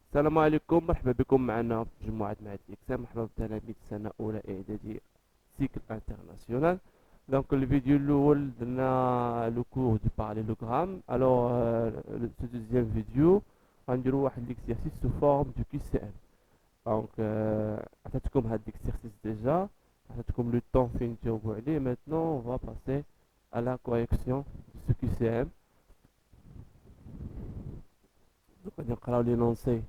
السلام عليكم، مرحبا بكم معنا في مجموعة معهد الإكسام. مرحبا بتلاميذ سنة أولى إعدادية سيكل انترناسيونال. دونك الفيديو الأول درنا لو كور دو باراليلوغرام. ألوغ سو دوزيام فيديو غنديرو واحد ليكزيرسيس سو فورم دو كي سي ام. دونك عطيتكم هاد ليكزيرسيس ديجا، عطيتكم لو طون فين تجاوبو عليه. ماتنون اون فا باسي à la correction de ce QCM. Donc on va l'énoncé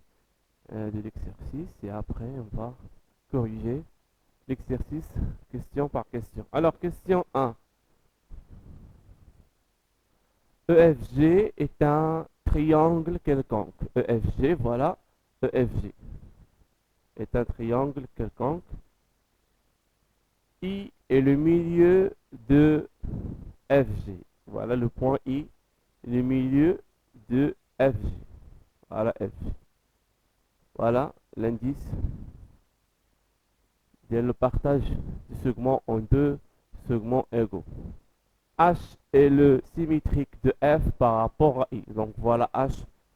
de l'exercice et après on va corriger l'exercice question par question. Alors question 1. EFG est un triangle quelconque. EFG, voilà, EFG est un triangle quelconque. I est le milieu de FG. Voilà le point I, le milieu de FG. Voilà FG. Voilà l'indice de le partage du segment en deux segments égaux. H est le symétrique de F par rapport à I. Donc voilà H,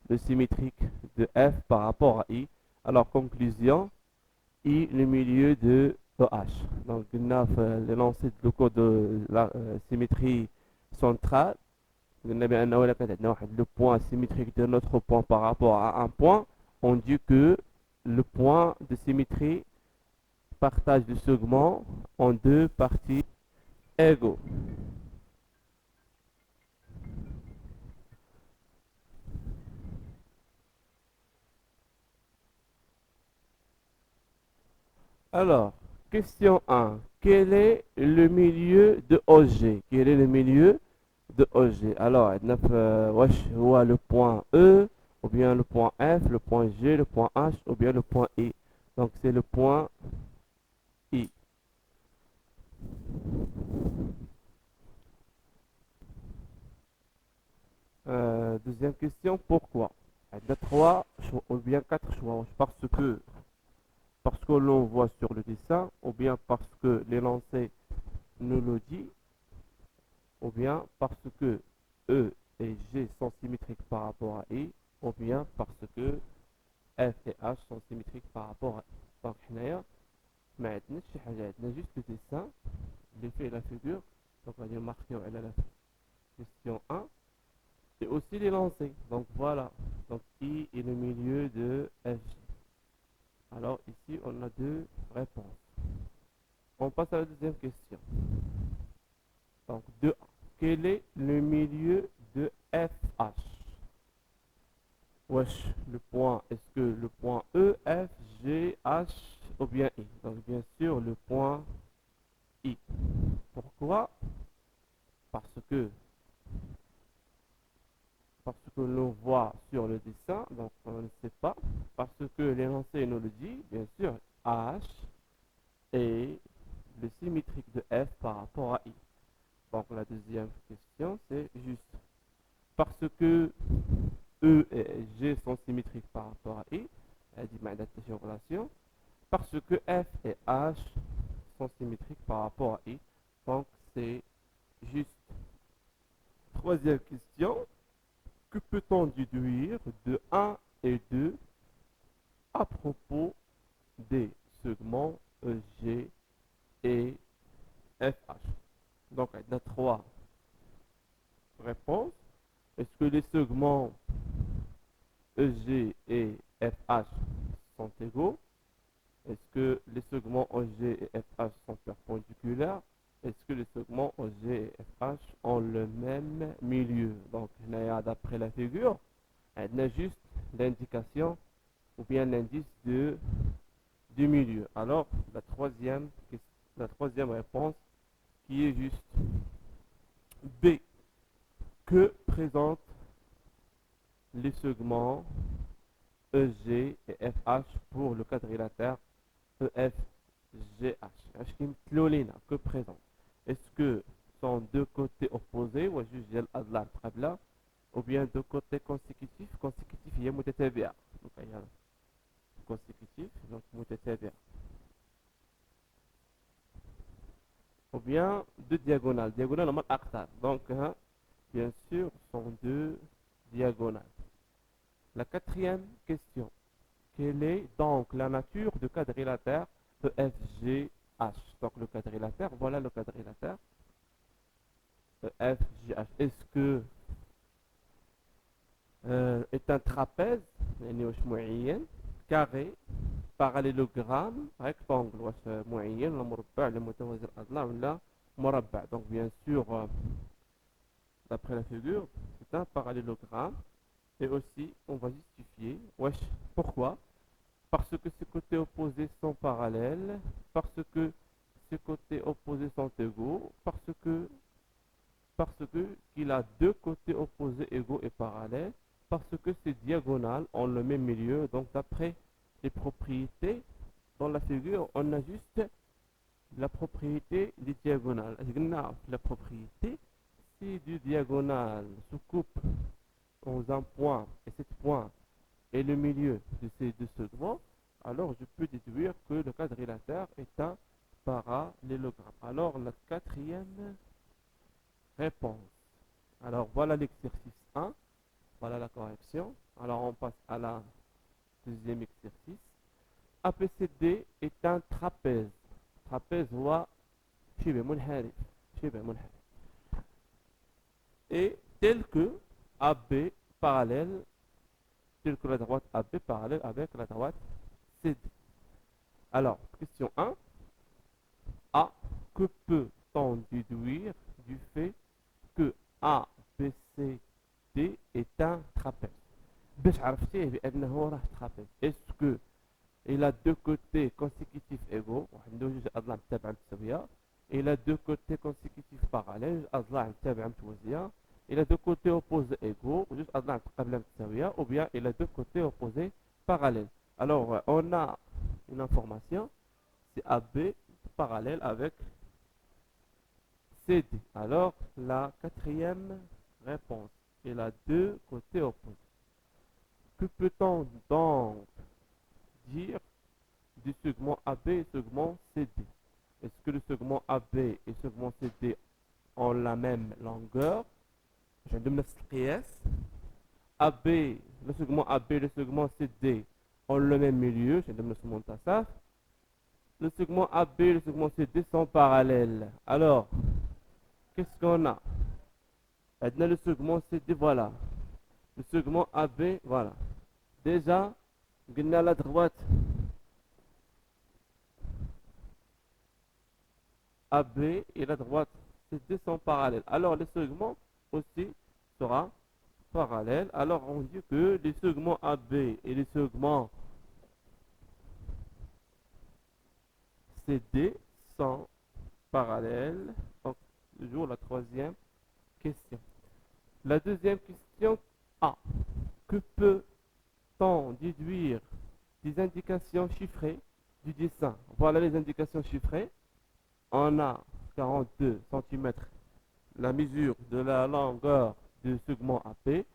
le symétrique de F par rapport à I. Alors conclusion, I le milieu de H. Donc l'énoncé de cours de la symétrie centrale. Le point symétrique de notre point par rapport à un point. On dit que le point de symétrie partage le segment en deux parties égaux. Alors, question 1. Quel est le milieu de OG? Quel est le milieu de OG? Alors, le point E, ou bien le point F, le point G, le point H, ou bien le point I. Donc, c'est le point I. Deuxième question, pourquoi? Il y a trois choix, ou bien quatre choix. Parce que l'on voit sur le dessin, ou bien parce que l'énoncé nous le dit, ou bien parce que E et G sont symétriques par rapport à I, ou bien parce que F et H sont symétriques par rapport à I. Donc, ما عندناش شي حاجة، عندنا juste le dessin اللي fait la figure. Donc, on va marquer à la question 1 et aussi l'énoncé. Donc, voilà. Donc, I est le milieu de FG. Alors, ici, on a deux réponses. On passe à la deuxième question. Donc, 2A. Quel est le milieu de FH? Wesh, le point, est-ce que le point E, F, G, H ou bien I? Donc, bien sûr, le point I. Pourquoi? Parce que l'on voit sur le dessin, donc on ne sait pas. Parce que l'énoncé nous le dit, bien sûr, H est le symétrique de F par rapport à I. Donc la deuxième question, c'est juste parce que E et G sont symétriques par rapport à I, elle dit une relation, parce que F et H sont symétriques par rapport à I. Donc c'est juste. Troisième question, que peut-on déduire de 1 et 2 à propos des segments EG et FH? Donc, il y a trois réponses. Est-ce que les segments EG et FH sont égaux? Est-ce que les segments EG et FH sont perpendiculaires? Est-ce que les segments OG et FH ont le même milieu? Donc, d'après la figure, on a juste l'indication ou bien l'indice du milieu. Alors, la troisième réponse qui est juste B. Que présentent les segments EG et FH pour le quadrilatère EFGH? Que présente? Est-ce que sont deux côtés opposés ou bien deux côtés consécutifs? Consécutif, il y a متتابعة. Donc, il y a consécutif, donc متتابعة. Ou bien deux diagonales. Diagonales, on a donc, bien sûr, sont deux diagonales. La quatrième question. Quelle est donc la nature du quadrilatère EFGH? Donc le quadrilatère, voilà le quadrilatère EFGH. Est-ce que est un trapèze يعني واش معين carré parallélogramme rectangle واش معين ولا مربع ولا متوازي الأضلاع ولا مربع. Donc bien sûr d'après la figure c'est un parallélogramme et aussi on va justifier wesh pourquoi. Parce que ces côtés opposés sont parallèles, parce que ces côtés opposés sont égaux, parce que qu'il a deux côtés opposés égaux et parallèles, parce que ces diagonales ont le même milieu. Donc d'après les propriétés dans la figure, on a juste la propriété des diagonales. La propriété, si du diagonale se coupe en un point et cet point est le milieu de ces deux segments, alors je peux déduire que le quadrilatère est un parallélogramme. Alors la quatrième réponse. Alors voilà l'exercice 1, voilà la correction. Alors on passe à la deuxième exercice. ABCD est un trapèze. Trapèze هو شبه منحرف شبه منحرف. Et tel que AB parallèle, tel que la droite AB parallèle avec la droite CD. Alors, question 1. A. Que peut-on déduire du fait que ABCD est un trapèze? باش عرفتيه بأنه راه trapèze. Est-ce que il a deux côtés consécutifs égaux وعنده جوج أضلاع متابعة متساوية. Il a deux côtés consécutifs parallèles أضلاع متابعة متوازية. Il a deux côtés opposés égaux وجوج أضلاع متقابلة متساوية. Ou bien il a deux côtés opposés parallèles. Alors on a une information, c'est AB parallèle avec CD. Alors la quatrième réponse, il a deux côtés opposés. Que peut-on donc dire du segment AB et segment CD? Est-ce que le segment AB et le segment CD ont la même longueur? J'ai deux pièces. AB, le segment AB et le segment CD ont le même milieu. J'ai deux montassaf. Le segment AB et le segment CD sont parallèles. Alors, qu'est-ce qu'on a? Maintenant, le segment CD, voilà. Le segment AB, voilà. Déjà, on a la droite AB et la droite CD sont parallèles. Alors, le segment aussi sera parallèle. Alors, on dit que les segments AB et les segments CD sont parallèles. Donc, toujours la troisième question. La deuxième question A. Que peut-on déduire des indications chiffrées du dessin? Voilà les indications chiffrées. On a 42 cm la mesure de la longueur du segment AP.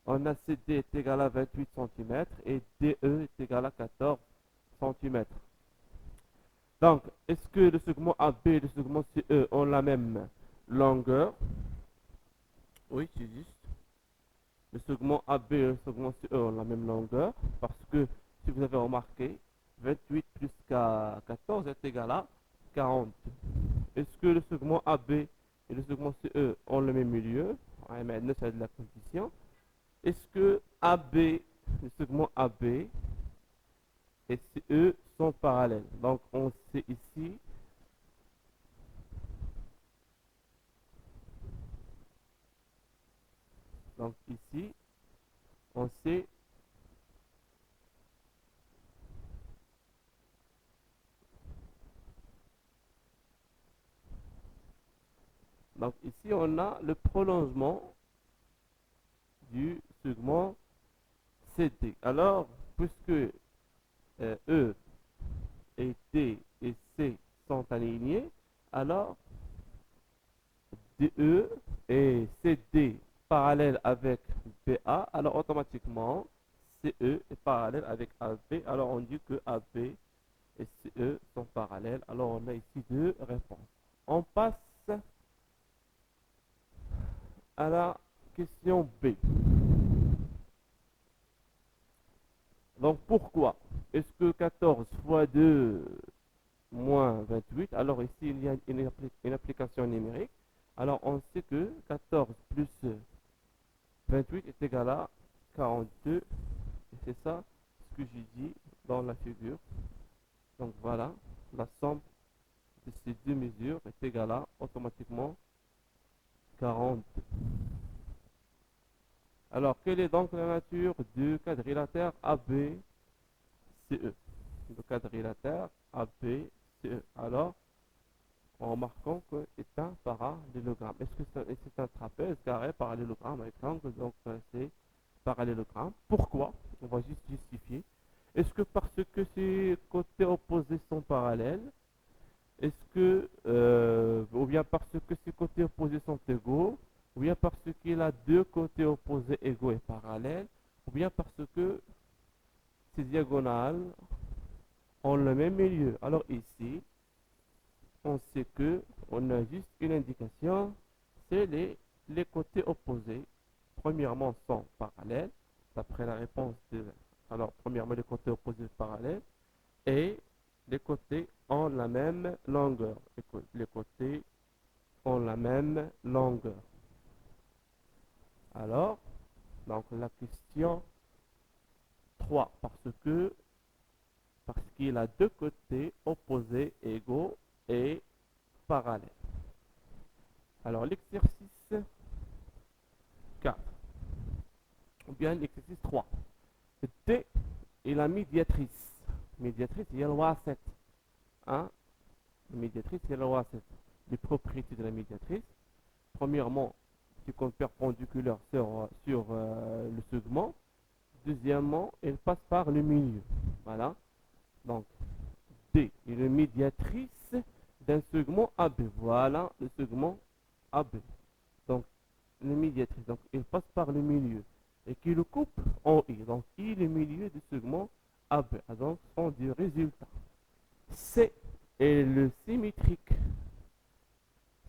On a CD est égal à 28 cm et DE est égal à 14 cm. Donc, est-ce que le segment AB et le segment CE ont la même longueur? Oui, c'est juste. Le segment AB et le segment CE ont la même longueur parce que, si vous avez remarqué, 28 plus 14 est égal à 40. Est-ce que le segment AB et le segment CE ont le même milieu? Maintenant, c'est de la condition. Est-ce que AB, le segment AB et CE sont parallèles? Donc, on sait ici on sait donc ici on a le prolongement du segment CD. Alors, puisque E et D et C sont alignés, alors DE et CD parallèle avec BA, alors automatiquement CE est parallèle avec AB. Alors on dit que AB et CE sont parallèles. Alors on a ici deux réponses. On passe à la question B. Donc pourquoi? est-ce que 14 fois 2 moins 28, alors ici il y a une application numérique. Alors on sait que 14 plus 28 est égal à 42. Et c'est ça ce que j'ai dit dans la figure. Donc voilà, la somme de ces deux mesures est égale à automatiquement 42. Alors, quelle est donc la nature du quadrilatère ABCE? Le quadrilatère ABCE. Alors, en remarquant que c'est un parallélogramme. Est-ce que c'est un trapèze carré parallélogramme avec angle? Donc, c'est parallélogramme. Pourquoi? On va juste justifier. Est-ce que parce que ces côtés opposés sont parallèles? Est-ce que, ou bien parce que ces côtés opposés sont égaux, ou bien parce qu'il a deux côtés opposés égaux et parallèles, ou bien parce que ces diagonales ont le même milieu. Alors ici, on sait que on a juste une indication, c'est les côtés opposés. Premièrement, sont parallèles, d'après la réponse de... Alors, premièrement, les côtés opposés parallèles, et les côtés ont la même longueur. Les côtés ont la même longueur. Alors, donc la question 3, parce qu'il a deux côtés opposés égaux et parallèles. Alors l'exercice 4, ou bien l'exercice 3. D est la médiatrice. Médiatrice, il y a le loi 7. Hein? La médiatrice, il y a le loi 7. Les propriétés de la médiatrice. Premièrement, c'est qu'on perpendiculaire sur le segment. Deuxièmement, elle passe par le milieu. Voilà. Donc, D est la médiatrice d'un segment AB. Voilà le segment AB. Donc, la médiatrice. Donc, elle passe par le milieu. Et qui le coupe en I. Donc, I est le milieu du segment AB. Donc, on dit résultat. C est le symétrique.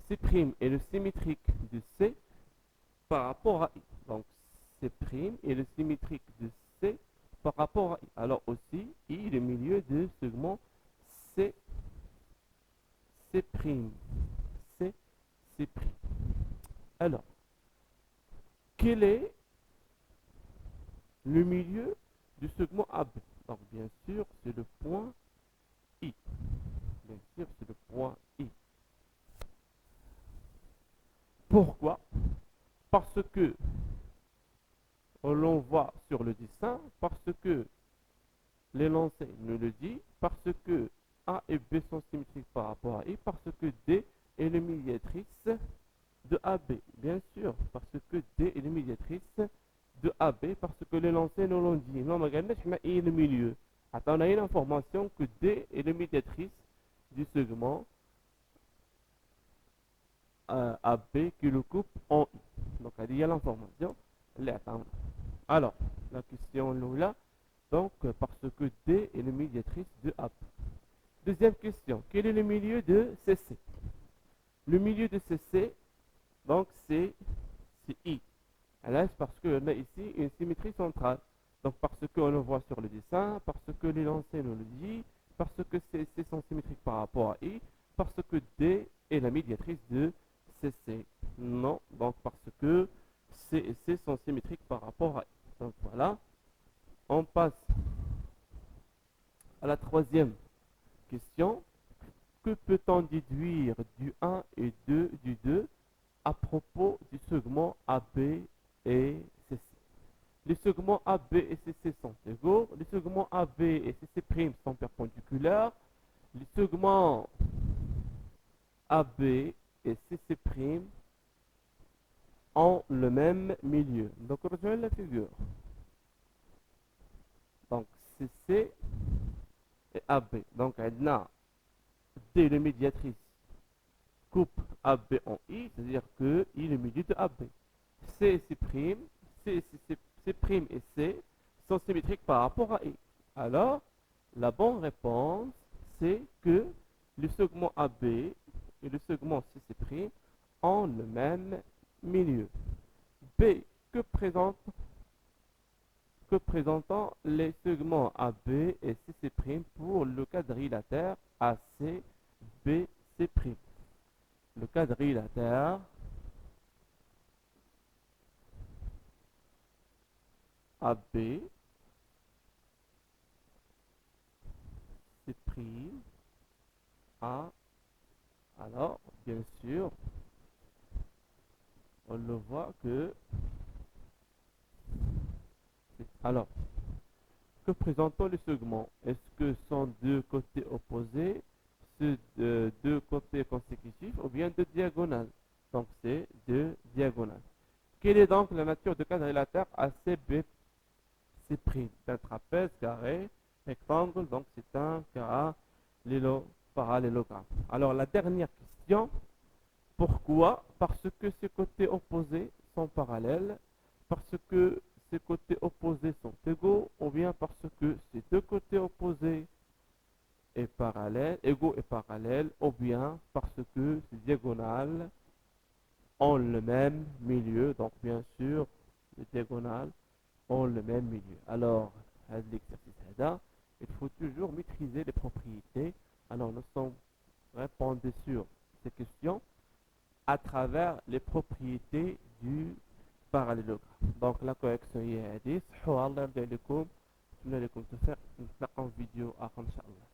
C' est le symétrique de C par rapport à I. Donc, C' est le symétrique de C par rapport à I. Alors aussi, I est le milieu du segment C'. C'. C'. Alors, quel est le milieu du segment AB? Donc, bien sûr, c'est le point I. Bien sûr, c'est le point I. Pourquoi? Parce que on l'envoie sur le dessin, parce que l'énoncé nous le dit, parce que A et B sont symétriques par rapport à I, parce que D est la médiatrice de AB. Bien sûr, parce que D est la médiatrice de AB, parce que l'énoncé nous l'ont dit. Non, mais regardez, je mets le milieu. Attends, on a une information que D est la médiatrice du segment AB qui le coupe en I. Donc, il y a l'information. Alors, la question là, donc, parce que D est la médiatrice de AB. Deuxième question, quel est le milieu de CC? Le milieu de CC, donc, c'est I. Alors, c'est parce qu'on a ici une symétrie centrale. Donc, parce qu'on le voit sur le dessin, parce que l'énoncé nous le dit, parce que CC sont symétriques par rapport à I, parce que D est la médiatrice de CC. Non, donc parce que C et C sont symétriques par rapport à I. Donc voilà, on passe à la troisième question. Que peut-on déduire du 1 et du 2 à propos du segment AB et CC? Les segments AB et CC sont égaux. Les segments AB et CC' sont perpendiculaires. Les segments AB et CC' ont le même milieu. Donc, rejoignez la figure. Donc, CC et AB. Donc, on a D, le médiatrice, coupe AB en I, c'est-à-dire que I est le milieu de AB. C et C', C' et C sont symétriques par rapport à I. Alors, la bonne réponse, c'est que le segment AB et le segment CC' ont le même milieu. B, que que présentent les segments AB et CC' pour le quadrilatère ACBC'. Le quadrilatère AB, C' A. Alors, bien sûr, on le voit que... Alors, que présentent les segments? Est-ce que sont deux côtés opposés, deux côtés consécutifs ou bien deux diagonales? Donc, c'est deux diagonales. Quelle est donc la nature du quadrilatère ACBC'? C'est un trapèze carré, rectangle, donc c'est un parallélogramme. Alors, la dernière question, pourquoi? Parce que ces côtés opposés sont parallèles, parce que ces côtés opposés sont égaux, ou bien parce que ces deux côtés opposés est parallèle, égaux et parallèles, ou bien parce que ces diagonales ont le même milieu. Donc bien sûr, les diagonales ont le même milieu. Alors, à l'exercice, il faut toujours maîtriser les propriétés. Alors nous sommes répondus sur ces questions à travers les propriétés du parallélogramme. Donc la correction est à 10. الله يرضى عليكم. نتمنى لكم توفيق. نتلاقاو في فيديو آخر إن شاء الله.